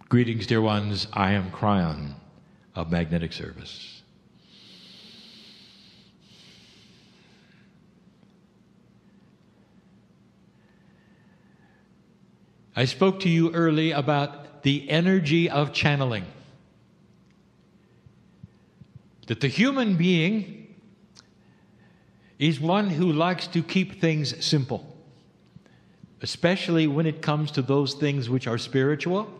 Greetings, dear ones. I am Kryon of Magnetic Service. I spoke to you early about the energy of channeling. That the human being is one who likes to keep things simple, especially when it comes to those things which are spiritual.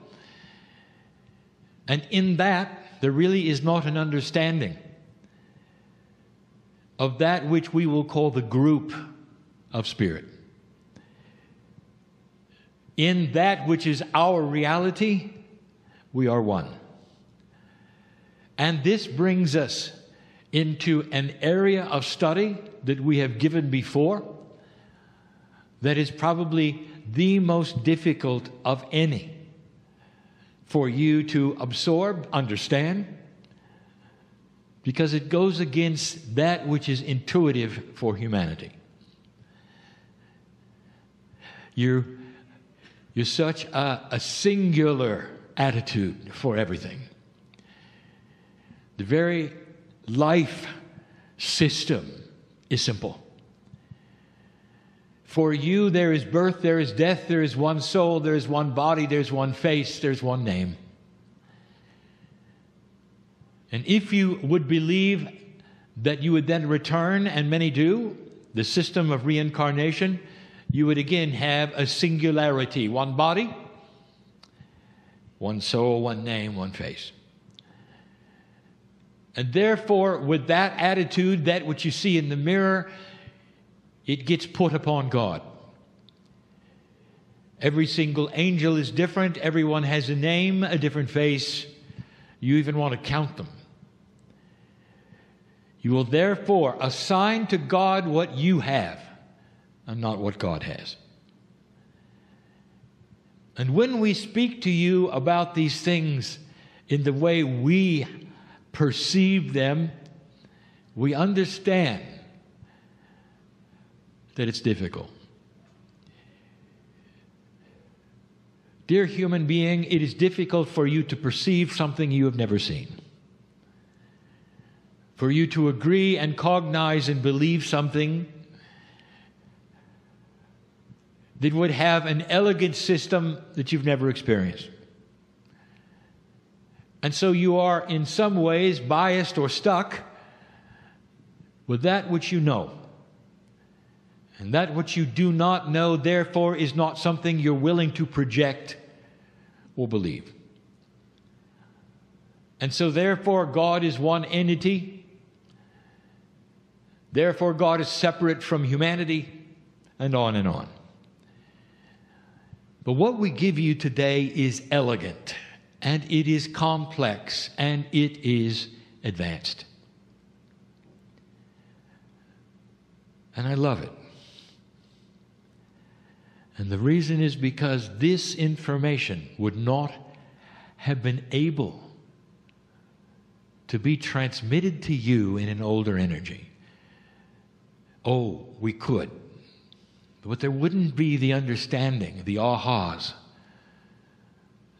And in that, there really is not an understanding of that which we will call the group of spirit. In that which is our reality, we are one. And this brings us into an area of study that we have given before that is probably the most difficult of any for you to absorb, understand, because it goes against that which is intuitive for humanity. You're such a singular attitude for everything. The very life system is simple. For you, there is birth, there is death, there is one soul, there is one body, there's one face, there's one name. And if you would believe that you would then return, and many do, the system of reincarnation, you would again have a singularity, one body, one soul, one name, one face. And therefore, with that attitude, that which you see in the mirror, it gets put upon God. Every single angel is different. Everyone has a name, a different face. You even want to count them. You will therefore assign to God what you have and not what God has. And when we speak to you about these things in the way we perceive them, we understand that it's difficult. Dear human being, it is difficult for you to perceive something you have never seen. For you to agree and cognize and believe something that would have an elegant system that you've never experienced. And so you are in some ways biased or stuck with that which you know. And that which you do not know, therefore, is not something you're willing to project or believe. And so, therefore, God is one entity. Therefore, God is separate from humanity, and on and on. But what we give you today is elegant, and it is complex, and it is advanced. And I love it. And the reason is because this information would not have been able to be transmitted to you in an older energy. Oh, we could. But there wouldn't be the understanding, the ahas.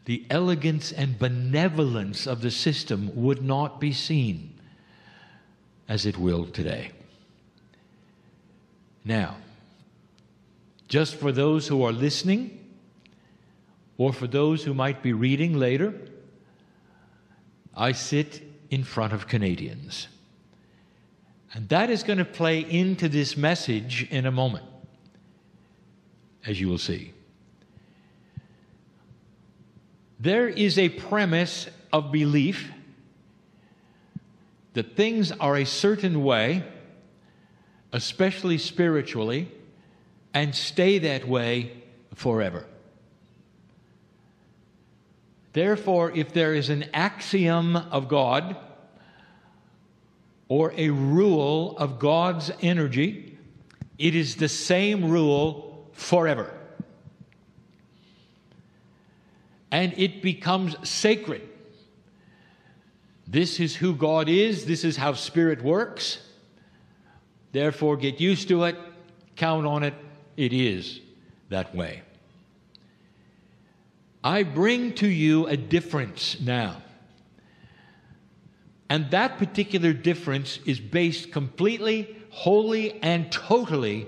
The elegance and benevolence of the system would not be seen as it will today. Now, just for those who are listening, or for those who might be reading later, I sit in front of Canadians. And that is going to play into this message in a moment, as you will see. There is a premise of belief that things are a certain way, especially spiritually, and stay that way forever. Therefore, if there is an axiom of God or a rule of God's energy, it is the same rule forever. And it becomes sacred. This is who God is. This is how Spirit works. Therefore, get used to it. Count on it. It is that way. I bring to you a difference now. And that particular difference is based completely, wholly, and totally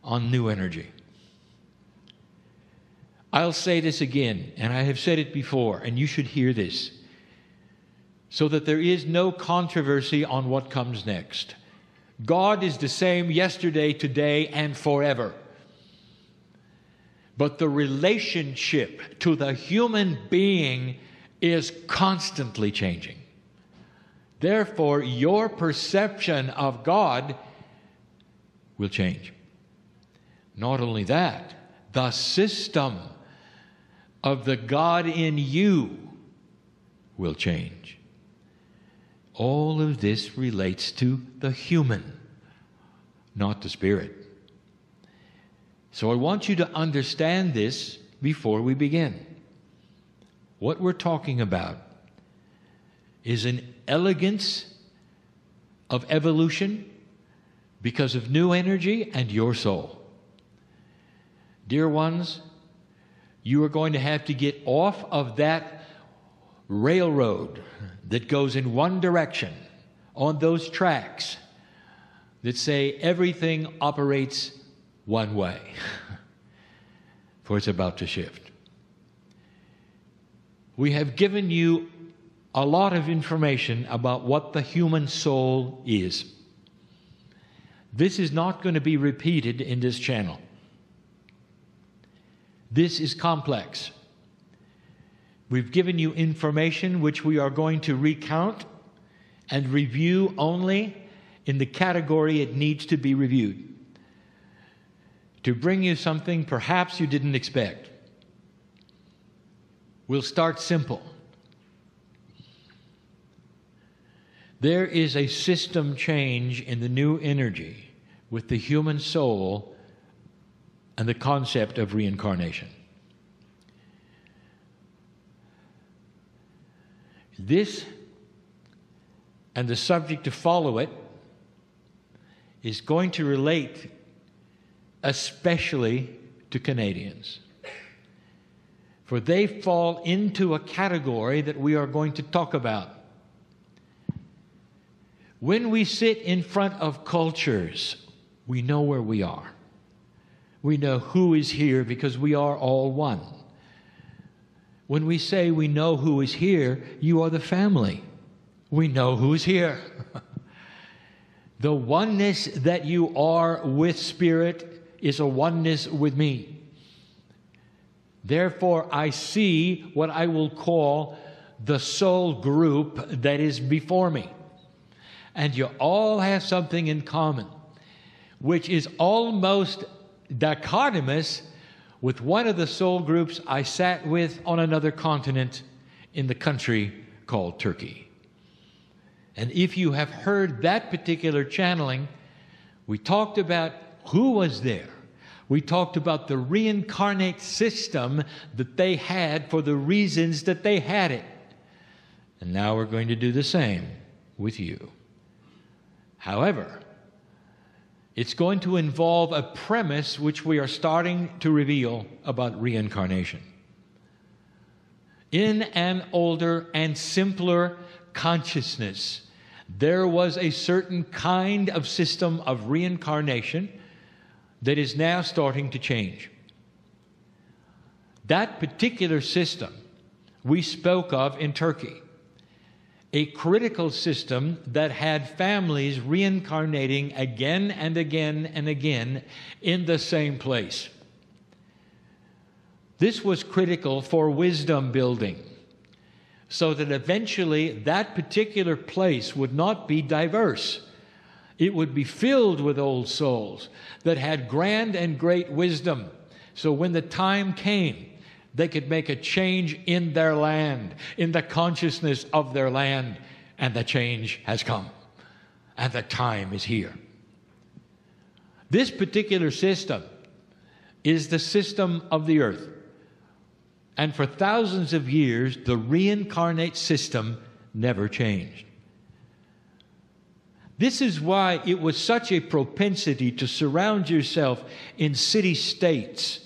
on new energy. I'll say this again, and I have said it before, and you should hear this, so that there is no controversy on what comes next. God is the same yesterday, today, and forever. But the relationship to the human being is constantly changing. Therefore, your perception of God will change. Not only that, the system of the God in you will change. All of this relates to the human, not the spirit. So I want you to understand this before we begin. What we're talking about is an elegance of evolution because of new energy and your soul. Dear ones, you are going to have to get off of that railroad that goes in one direction on those tracks that say everything operates one way, for it's about to shift. We have given you a lot of information about what the human soul is. This is not going to be repeated in this channel. This is complex. We've given you information which we are going to recount and review only in the category it needs to be reviewed, to bring you something perhaps you didn't expect. We'll start simple. There is a system change in the new energy with the human soul and the concept of reincarnation. This and the subject to follow it is going to relate especially to Canadians, for they fall into a category that we are going to talk about. When we sit in front of cultures, we know where we are. We know who is here because we are all one. When we say we know who is here, you are the family. We know who is here. The oneness that you are with Spirit is a oneness with me. Therefore, I see what I will call the soul group that is before me. And you all have something in common, which is almost dichotomous with one of the soul groups I sat with on another continent in the country called Turkey. And if you have heard that particular channeling, we talked about who was there. We talked about the reincarnate system that they had for the reasons that they had it. And now we're going to do the same with you. However, it's going to involve a premise which we are starting to reveal about reincarnation. In an older and simpler consciousness, there was a certain kind of system of reincarnation that is now starting to change. That particular system we spoke of in Turkey, a critical system that had families reincarnating again and again and again in the same place. This was critical for wisdom building, so that eventually that particular place would not be diverse. It would be filled with old souls that had grand and great wisdom. So when the time came, they could make a change in their land, in the consciousness of their land. And the change has come. And the time is here. This particular system is the system of the earth. And for thousands of years, the reincarnate system never changed. This is why it was such a propensity to surround yourself in city-states,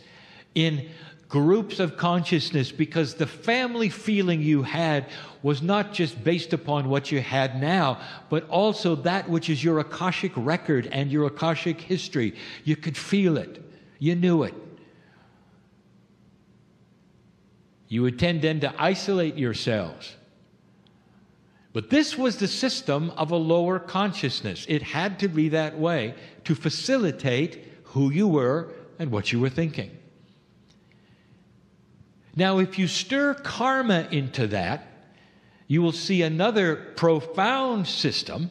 in groups of consciousness, because the family feeling you had was not just based upon what you had now, but also that which is your Akashic record and your Akashic history. You could feel it. You knew it. You would tend then to isolate yourselves. But this was the system of a lower consciousness. It had to be that way to facilitate who you were and what you were thinking. Now, if you stir karma into that, you will see another profound system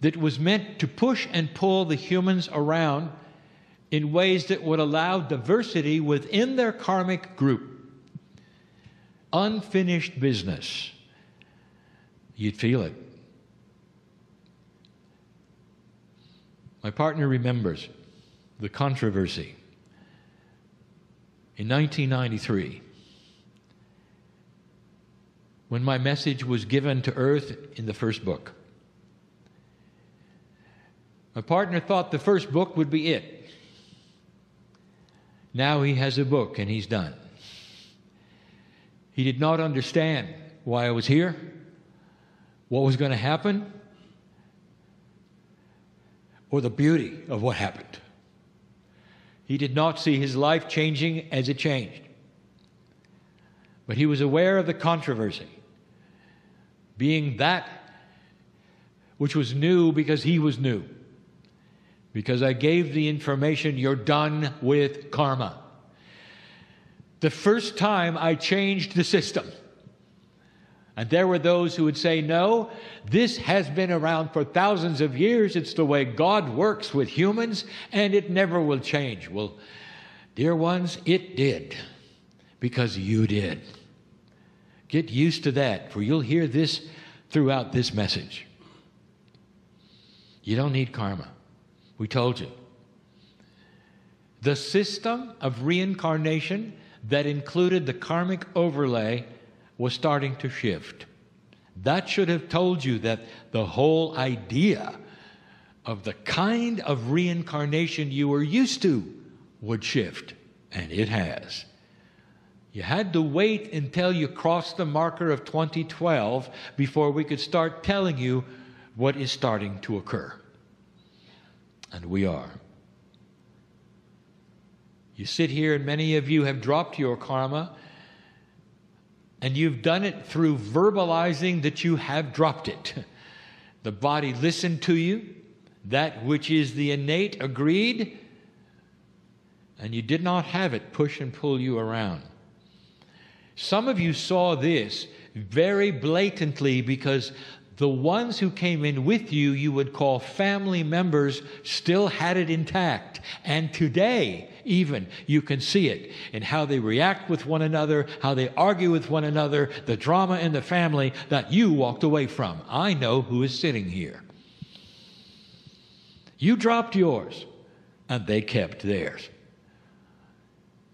that was meant to push and pull the humans around in ways that would allow diversity within their karmic group. Unfinished business. You'd feel it. My partner remembers the controversy in 1993, when my message was given to Earth in the first book. My partner thought the first book would be it. Now he has a book and he's done. He did not understand why I was here, what was going to happen, or the beauty of what happened. He did not see his life changing as it changed. But he was aware of the controversy, being that which was new because he was new. Because I gave the information, you're done with karma. The first time I changed the system. And there were those who would say, no, this has been around for thousands of years. It's the way God works with humans, and it never will change. Well, dear ones, it did, because you did. Get used to that, for you'll hear this throughout this message. You don't need karma. We told you. The system of reincarnation that included the karmic overlay was starting to shift. That should have told you that the whole idea of the kind of reincarnation you were used to would shift, and it has. You had to wait until you crossed the marker of 2012 before we could start telling you what is starting to occur. And we are. You sit here, and many of you have dropped your karma, and you've done it through verbalizing that you have dropped it. The body listened to you. That which is the innate agreed. And you did not have it push and pull you around. Some of you saw this very blatantly because the ones who came in with you, you would call family members, still had it intact. And today, even, you can see it in how they react with one another, how they argue with one another, the drama in the family that you walked away from. I know who is sitting here. You dropped yours, and they kept theirs.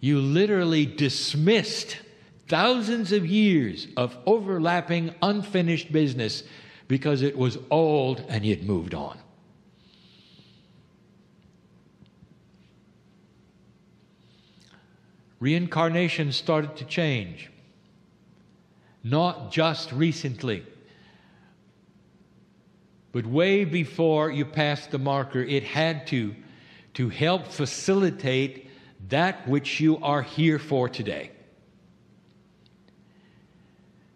You literally dismissed thousands of years of overlapping, unfinished business because it was old and you'd moved on. Reincarnation started to change. Not just recently, but way before you passed the marker, it had to help facilitate that which you are here for today.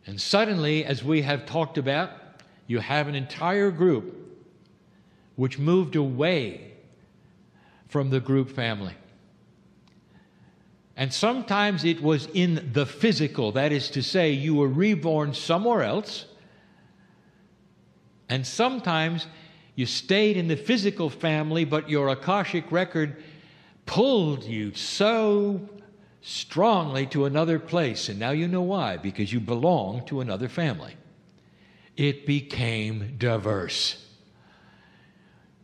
And suddenly, as we have talked about, you have an entire group which moved away from the group family. And sometimes it was in the physical, that is to say, you were reborn somewhere else. And sometimes you stayed in the physical family, but your Akashic record pulled you so strongly to another place. And now you know why, because you belong to another family. It became diverse.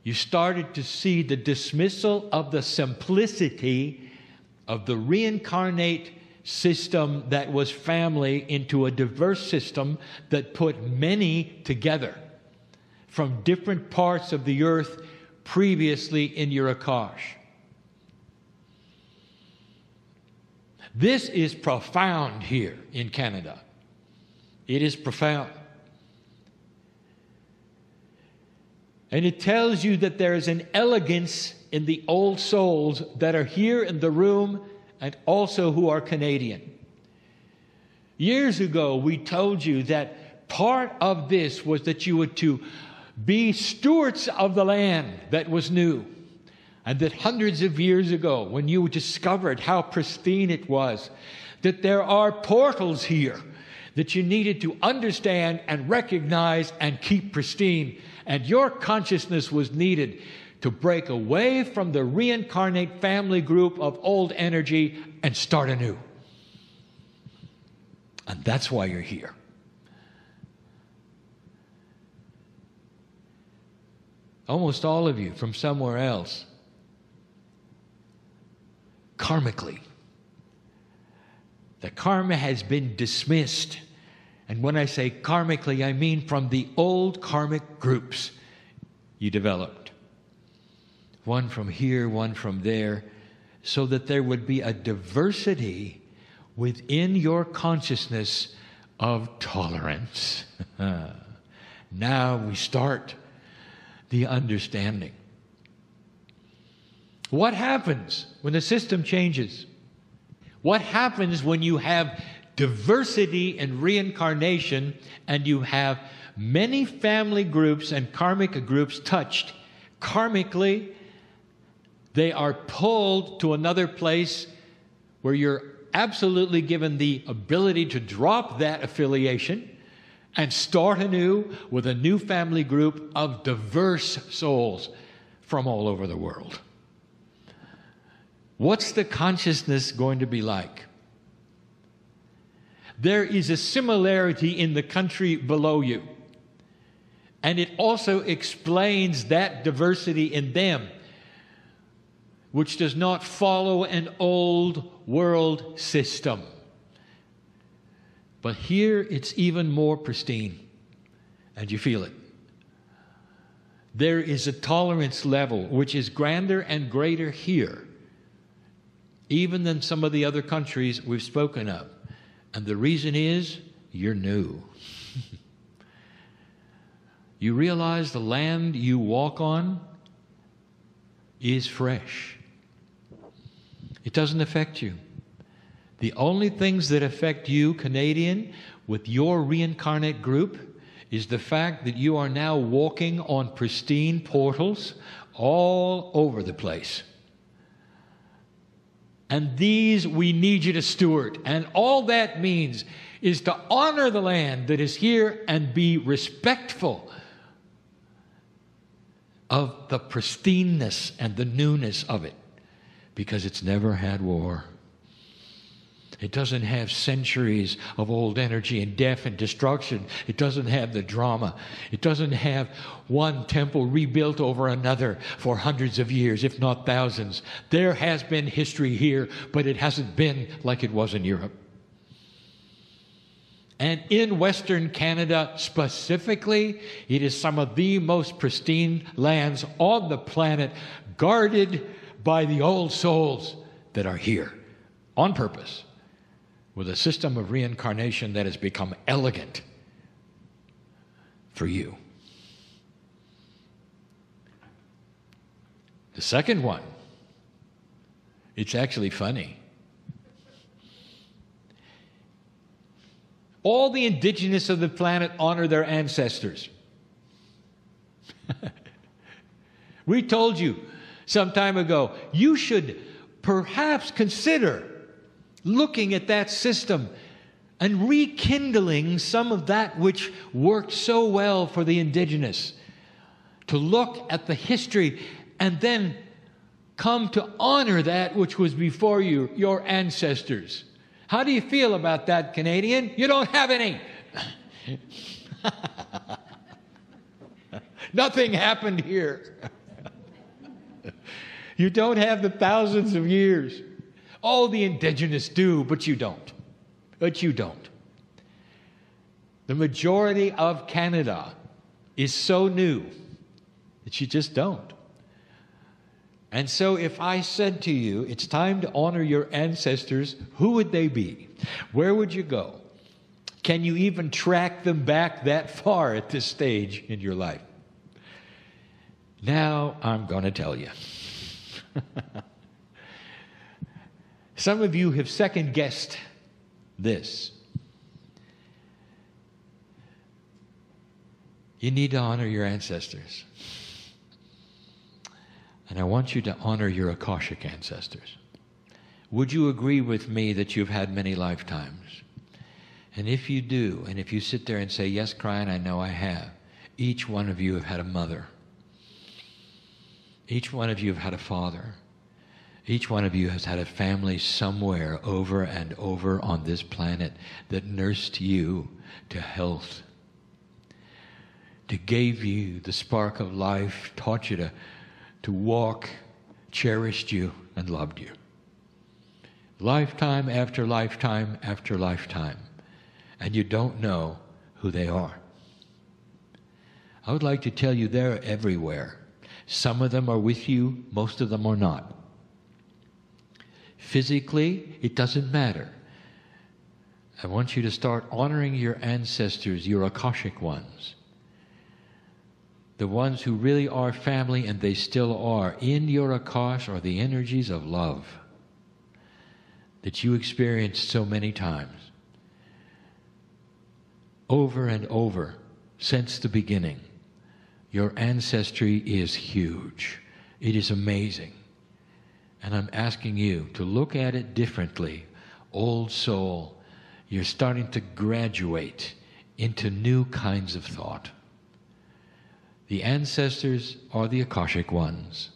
You started to see the dismissal of the simplicity of the reincarnate system that was family into a diverse system that put many together from different parts of the earth previously in your Akash. This is profound here in Canada. It is profound. And it tells you that there is an elegance in the old souls that are here in the room and also who are Canadian. Years ago, we told you that part of this was that you were to be stewards of the land that was new. And that hundreds of years ago, when you discovered how pristine it was, that there are portals here that you needed to understand and recognize and keep pristine. And your consciousness was needed to break away from the reincarnate family group of old energy and start anew. And that's why you're here. Almost all of you from somewhere else. Karmically. The karma has been dismissed. And when I say karmically, I mean from the old karmic groups you developed. One from here, one from there, so that there would be a diversity within your consciousness of tolerance. Now we start the understanding. What happens when the system changes? What happens when you have diversity in reincarnation and you have many family groups and karmic groups touched? Karmically, they are pulled to another place where you're absolutely given the ability to drop that affiliation and start anew with a new family group of diverse souls from all over the world. What's the consciousness going to be like? There is a similarity in the country below you. And it also explains that diversity in them, which does not follow an old world system. But here it's even more pristine, and you feel it. There is a tolerance level which is grander and greater here, even than some of the other countries we've spoken of. And the reason is, you're new. You realize the land you walk on is fresh. It doesn't affect you. The only things that affect you, Canadian, with your reincarnate group, is the fact that you are now walking on pristine portals all over the place. And these we need you to steward. And all that means is to honor the land that is here and be respectful of the pristineness and the newness of it. Because it's never had war. It doesn't have centuries of old energy and death and destruction. It doesn't have the drama. It doesn't have one temple rebuilt over another for hundreds of years, if not thousands. There has been history here, but it hasn't been like it was in Europe. And in Western Canada specifically, it is some of the most pristine lands on the planet, guarded by the old souls that are here on purpose, with a system of reincarnation that has become elegant for you. The second one, it's actually funny. All the indigenous of the planet honor their ancestors. We told you some time ago, you should perhaps consider looking at that system and rekindling some of that which worked so well for the indigenous. To look at the history and then come to honor that which was before you, your ancestors. How do you feel about that, Canadian? You don't have any. Nothing happened here. You don't have the thousands of years. All the indigenous do, but you don't. But you don't. The majority of Canada is so new that you just don't. And so if I said to you, it's time to honor your ancestors, who would they be? Where would you go? Can you even track them back that far at this stage in your life? Now I'm going to tell you. Some of you have second-guessed this. You need to honor your ancestors. And I want you to honor your Akashic ancestors. Would you agree with me that you've had many lifetimes? And if you do, and if you sit there and say, yes, Kryon, I know I have, each one of you have had a mother. Each one of you have had a father. Each one of you has had a family somewhere over and over on this planet that nursed you to health, that gave you the spark of life, taught you to walk, cherished you, and loved you. Lifetime after lifetime after lifetime. And you don't know who they are. I would like to tell you they're everywhere. Some of them are with you, most of them are not. Physically, it doesn't matter. I want you to start honoring your ancestors, your Akashic ones. The ones who really are family, and they still are. In your Akash are the energies of love that you experienced so many times. Over and over, since the beginning. Your ancestry is huge. It is amazing. And I'm asking you to look at it differently. Old soul, you're starting to graduate into new kinds of thought. The ancestors are the Akashic ones,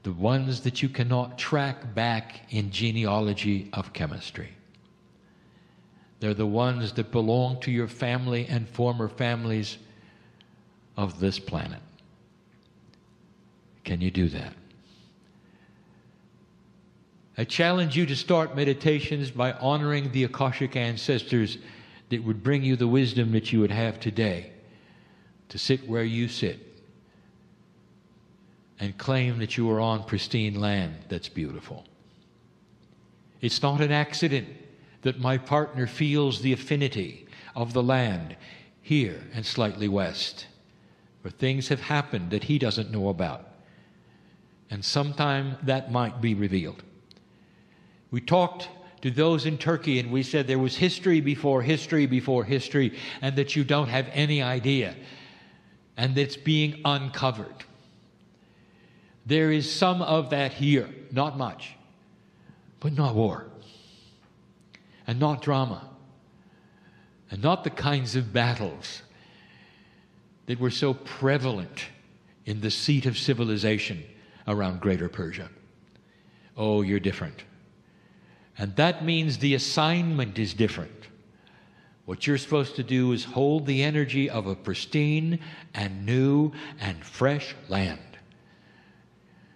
the ones that you cannot track back in genealogy of chemistry. They're the ones that belong to your family and former families of this planet. Can you do that? I challenge you to start meditations by honoring the Akashic ancestors that would bring you the wisdom that you would have today to sit where you sit and claim that you are on pristine land that's beautiful. It's not an accident that my partner feels the affinity of the land here and slightly west, where things have happened that he doesn't know about. And sometime that might be revealed. We talked to those in Turkey and we said there was history before history before history, and that you don't have any idea, and that's being uncovered. There is some of that here, not much, but not war, and not drama, and not the kinds of battles that were so prevalent in the seat of civilization around Greater Persia. Oh, you're different. And that means the assignment is different. What you're supposed to do is hold the energy of a pristine and new and fresh land.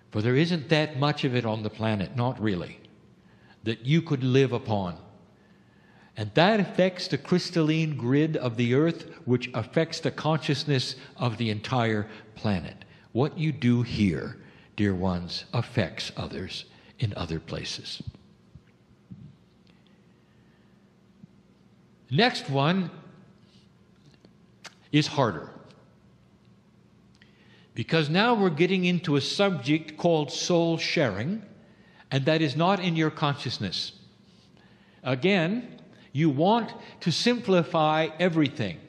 For there isn't that much of it on the planet, not really, that you could live upon. And that affects the crystalline grid of the earth, which affects the consciousness of the entire planet. What you do here, dear ones, affects others in other places. Next one is harder. Because now we're getting into a subject called soul sharing, and that is not in your consciousness. Again, you want to simplify everything.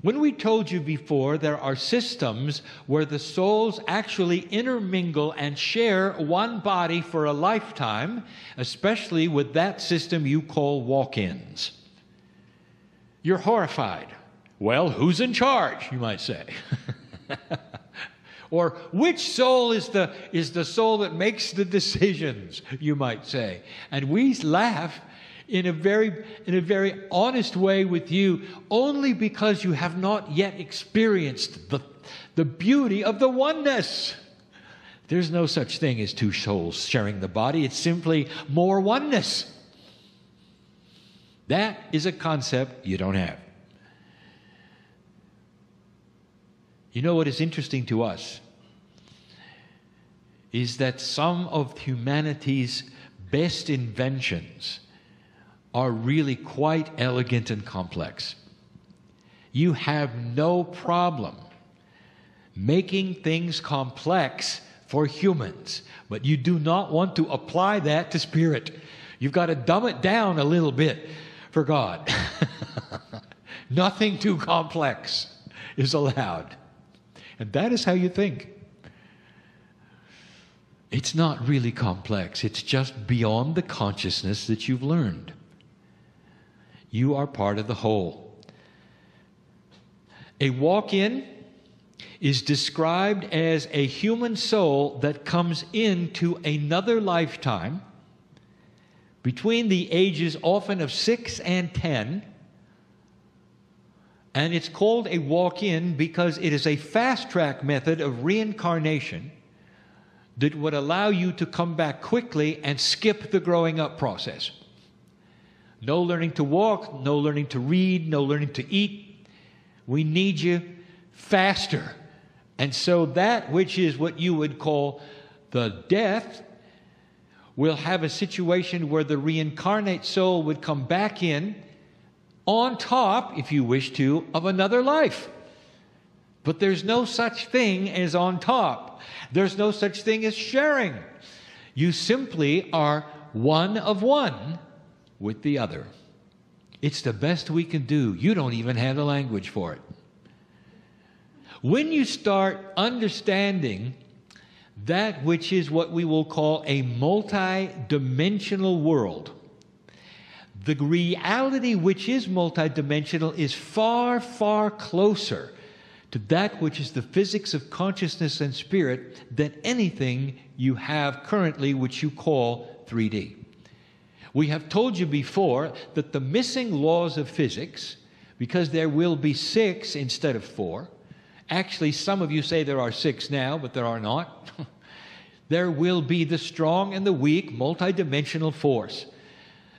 When we told you before, there are systems where the souls actually intermingle and share one body for a lifetime, especially with that system you call walk-ins. You're horrified. Well, who's in charge, you might say. Or which soul is the soul that makes the decisions, you might say. And we laugh in a very honest way with you, only because you have not yet experienced the beauty of the oneness. There's no such thing as two souls sharing the body. It's simply more oneness. That is a concept you don't have. You know what is interesting to us is that some of humanity's best inventions are really quite elegant and complex. You have no problem making things complex for humans, but you do not want to apply that to spirit. You've got to dumb it down a little bit for God. Nothing too complex is allowed. And that is how you think. It's not really complex. It's just beyond the consciousness that you've learned. You are part of the whole. A walk-in is described as a human soul that comes into another lifetime between the ages often of 6 and 10. And it's called a walk-in because it is a fast-track method of reincarnation that would allow you to come back quickly and skip the growing up process. No learning to walk, no learning to read, no learning to eat. We need you faster. And so that which is what you would call the death will have a situation where the reincarnate soul would come back in on top, if you wish to, of another life. But there's no such thing as on top. There's no such thing as sharing. You simply are one of one with the other. It's the best we can do. You don't even have the language for it. When you start understanding that which is what we will call a multi-dimensional world, the reality which is multidimensional is far, far closer to that which is the physics of consciousness and spirit than anything you have currently, which you call 3D. We have told you before that the missing laws of physics, because there will be 6 instead of 4, actually some of you say there are 6 now, but there are not. There will be the strong and the weak multidimensional force.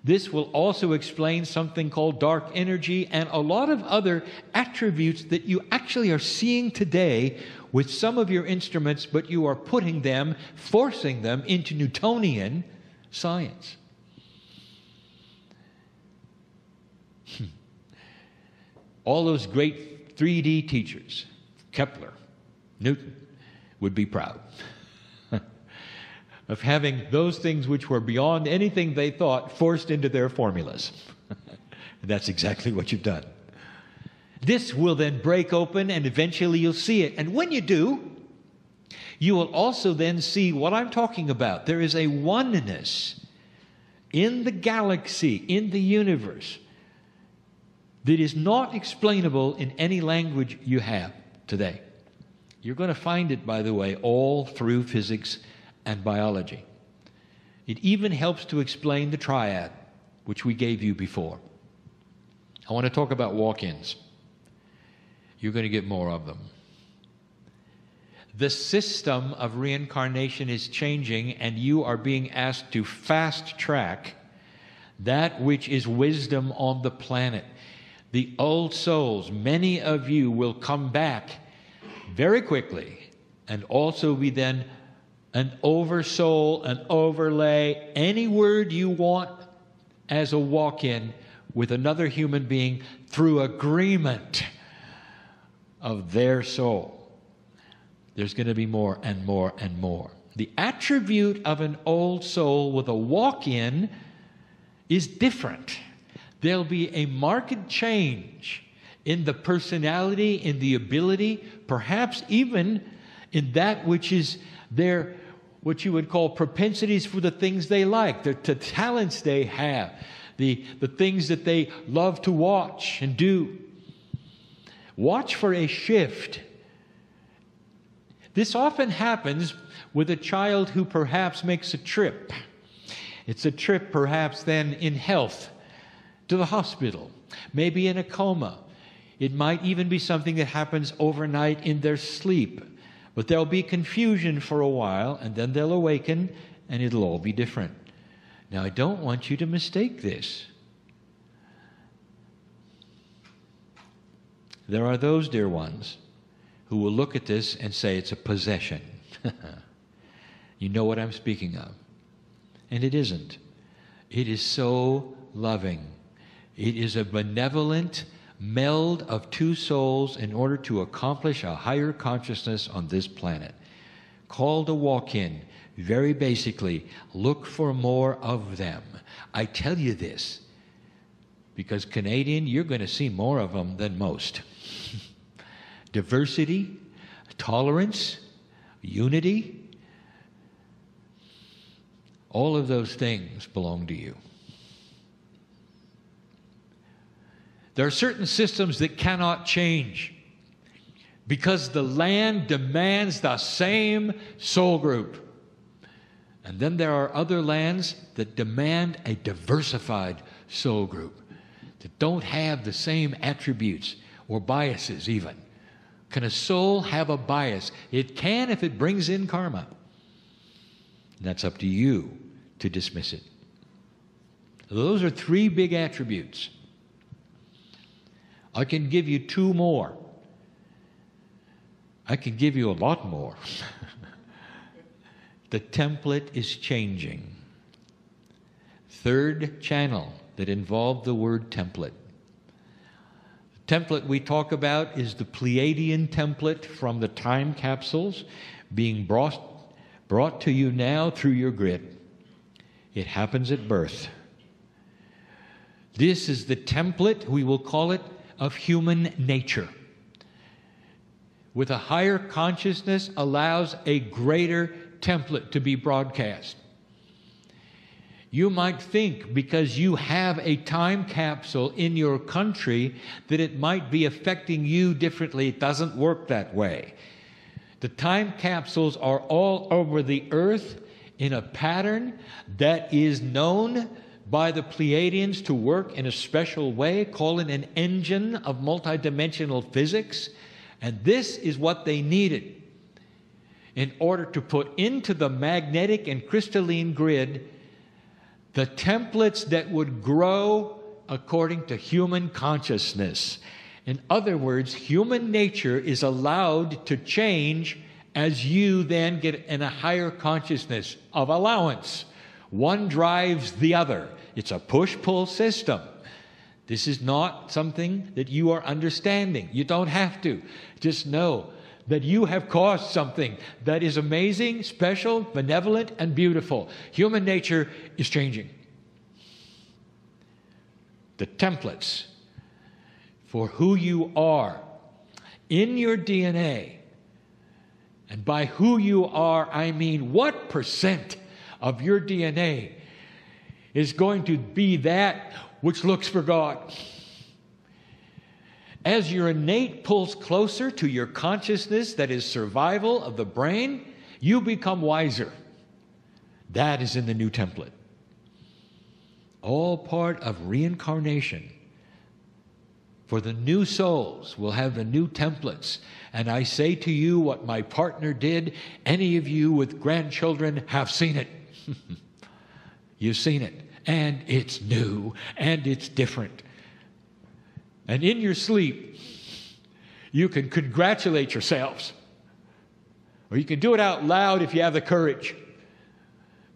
This will also explain something called dark energy and a lot of other attributes that you actually are seeing today with some of your instruments, but you are putting them, forcing them into Newtonian science. All those great 3D teachers, Kepler, Newton, would be proud of having those things which were beyond anything they thought forced into their formulas. And that's exactly what you've done. This will then break open and eventually you'll see it. And when you do, you will also then see what I'm talking about. There is a oneness in the galaxy, in the universe, that is not explainable in any language you have today. You're going to find it, by the way, all through physics and biology. It even helps to explain the triad, which we gave you before. I want to talk about walk-ins. You're going to get more of them. The system of reincarnation is changing, and you are being asked to fast-track that which is wisdom on the planet. The old souls, many of you will come back very quickly and also be then an oversoul, an overlay, any word you want as a walk-in with another human being through agreement of their soul. There's going to be more and more and more. The attribute of an old soul with a walk-in is different. There'll be a marked change in the personality, in the ability, perhaps even in that which is their, what you would call propensities for the things they like, the talents they have, the things that they love to watch and do. Watch for a shift. This often happens with a child who perhaps makes a trip. It's a trip perhaps then in health to the hospital, maybe in a coma. It might even be something that happens overnight in their sleep. But there'll be confusion for a while, and then they'll awaken, and it'll all be different. Now, I don't want you to mistake this. There are those, dear ones, who will look at this and say it's a possession. You know what I'm speaking of. And it isn't. It is so loving. It is a benevolent meld of two souls in order to accomplish a higher consciousness on this planet. Called a walk-in. Very basically, look for more of them. I tell you this because Canadian, you're going to see more of them than most. Diversity, tolerance, unity, all of those things belong to you. There are certain systems that cannot change because the land demands the same soul group. And then there are other lands that demand a diversified soul group that don't have the same attributes or biases even. Can a soul have a bias? It can if it brings in karma. And that's up to you to dismiss it. Those are three big attributes. I can give you two more. I can give you a lot more. The template is changing. Third channel that involved the word template. The template we talk about is the Pleiadian template from the time capsules being brought to you now through your grid. It happens at birth. This is the template, we will call it, of human nature. With a higher consciousness allows a greater template to be broadcast. You might think because you have a time capsule in your country that it might be affecting you differently. It doesn't work that way. The time capsules are all over the earth in a pattern that is known by the Pleiadians to work in a special way, call it an engine of multidimensional physics. And this is what they needed in order to put into the magnetic and crystalline grid the templates that would grow according to human consciousness. In other words, human nature is allowed to change as you then get in a higher consciousness of allowance. One drives the other. It's a push-pull system. This is not something that you are understanding. You don't have to. Just know that you have caused something that is amazing, special, benevolent, and beautiful. Human nature is changing. The templates for who you are in your DNA, and by who you are, I mean what percent of your DNA is going to be that which looks for God. As your innate pulls closer to your consciousness that is survival of the brain, you become wiser. That is in the new template. All part of reincarnation. For the new souls will have the new templates. And I say to you what my partner did, any of you with grandchildren have seen it. You've seen it. And it's new. And it's different. And in your sleep, you can congratulate yourselves. Or you can do it out loud if you have the courage.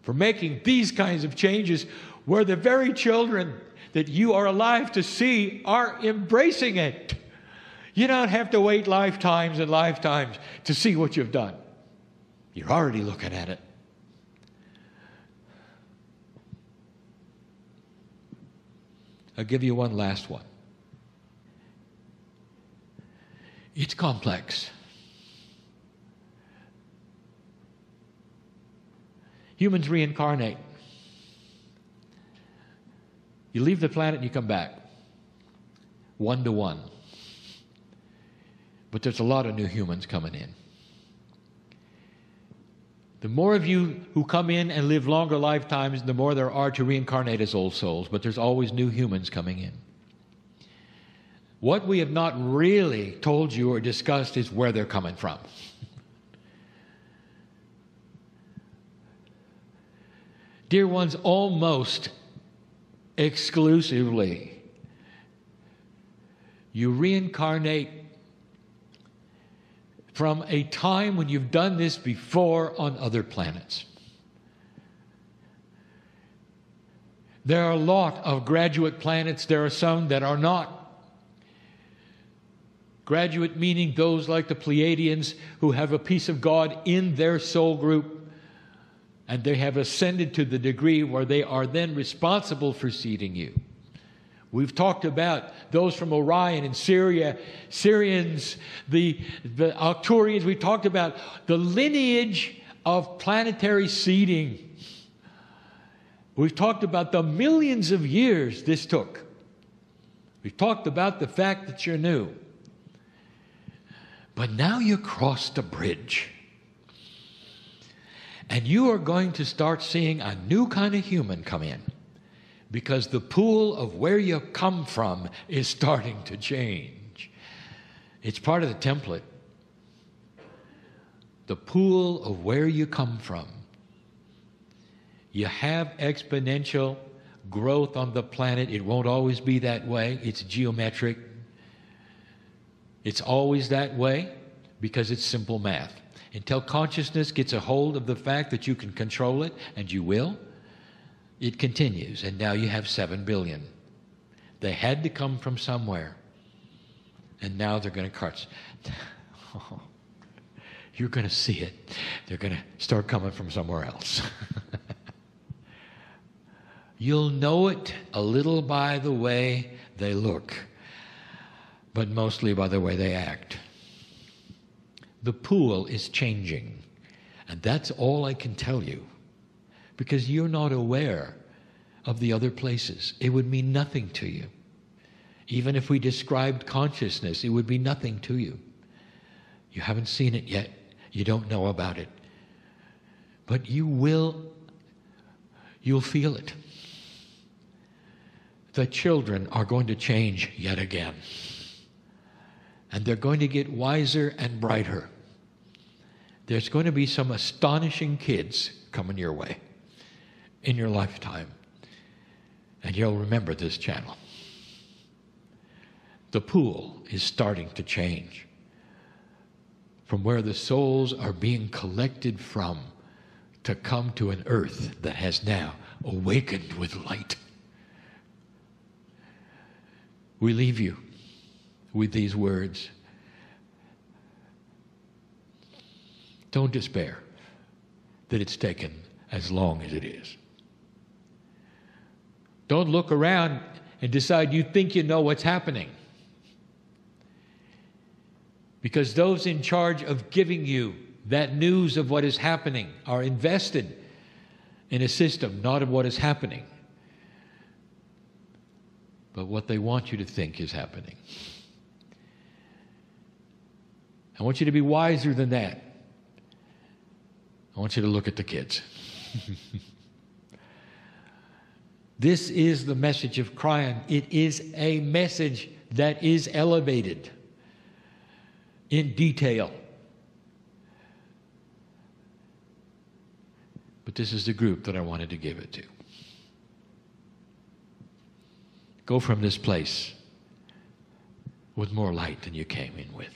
For making these kinds of changes where the very children that you are alive to see are embracing it. You don't have to wait lifetimes and lifetimes to see what you've done. You're already looking at it. I'll give you one last one. It's complex. Humans reincarnate. You leave the planet and you come back. 1 to 1. But there's a lot of new humans coming in. The more of you who come in and live longer lifetimes, the more there are to reincarnate as old souls. But there's always new humans coming in. What we have not really told you or discussed is where they're coming from. Dear ones, almost exclusively, you reincarnate from a time when you've done this before on other planets. There are a lot of graduate planets. There are some that are not. Graduate meaning those like the Pleiadians who have a piece of God in their soul group, and they have ascended to the degree where they are then responsible for seeding you. We've talked about those from Orion and Syria, Syrians, the Arcturians. We talked about the lineage of planetary seeding. We've talked about the millions of years this took. We've talked about the fact that you're new. But now you crossed a bridge. And you are going to start seeing a new kind of human come in. Because the pool of where you come from is starting to change. It's part of the template. The pool of where you come from. You have exponential growth on the planet. It won't always be that way. It's geometric. It's always that way because it's simple math. Until consciousness gets a hold of the fact that you can control it, and you will, it continues. And now you have 7 billion. They had to come from somewhere. And now they're going to crush. Oh, you're going to see it. They're going to start coming from somewhere else. You'll know it a little by the way they look, but mostly by the way they act. The pool is changing, and that's all I can tell you, because you're not aware of the other places. It would mean nothing to you. Even if we described consciousness, it would be nothing to you. You haven't seen it yet. You don't know about it. But you'll feel it. The children are going to change yet again. And they're going to get wiser and brighter. There's going to be some astonishing kids coming your way in your lifetime. And you'll remember this channel. The pool is starting to change. From where the souls are being collected from to come to an earth that has now awakened with light. We leave you with these words. Don't despair that it's taken as long as it is. Don't look around and decide you think you know what's happening. Because those in charge of giving you that news of what is happening are invested in a system, not of what is happening, but what they want you to think is happening. I want you to be wiser than that. I want you to look at the kids. This is the message of Kryon. It is a message that is elevated in detail. But this is the group that I wanted to give it to. Go from this place with more light than you came in with.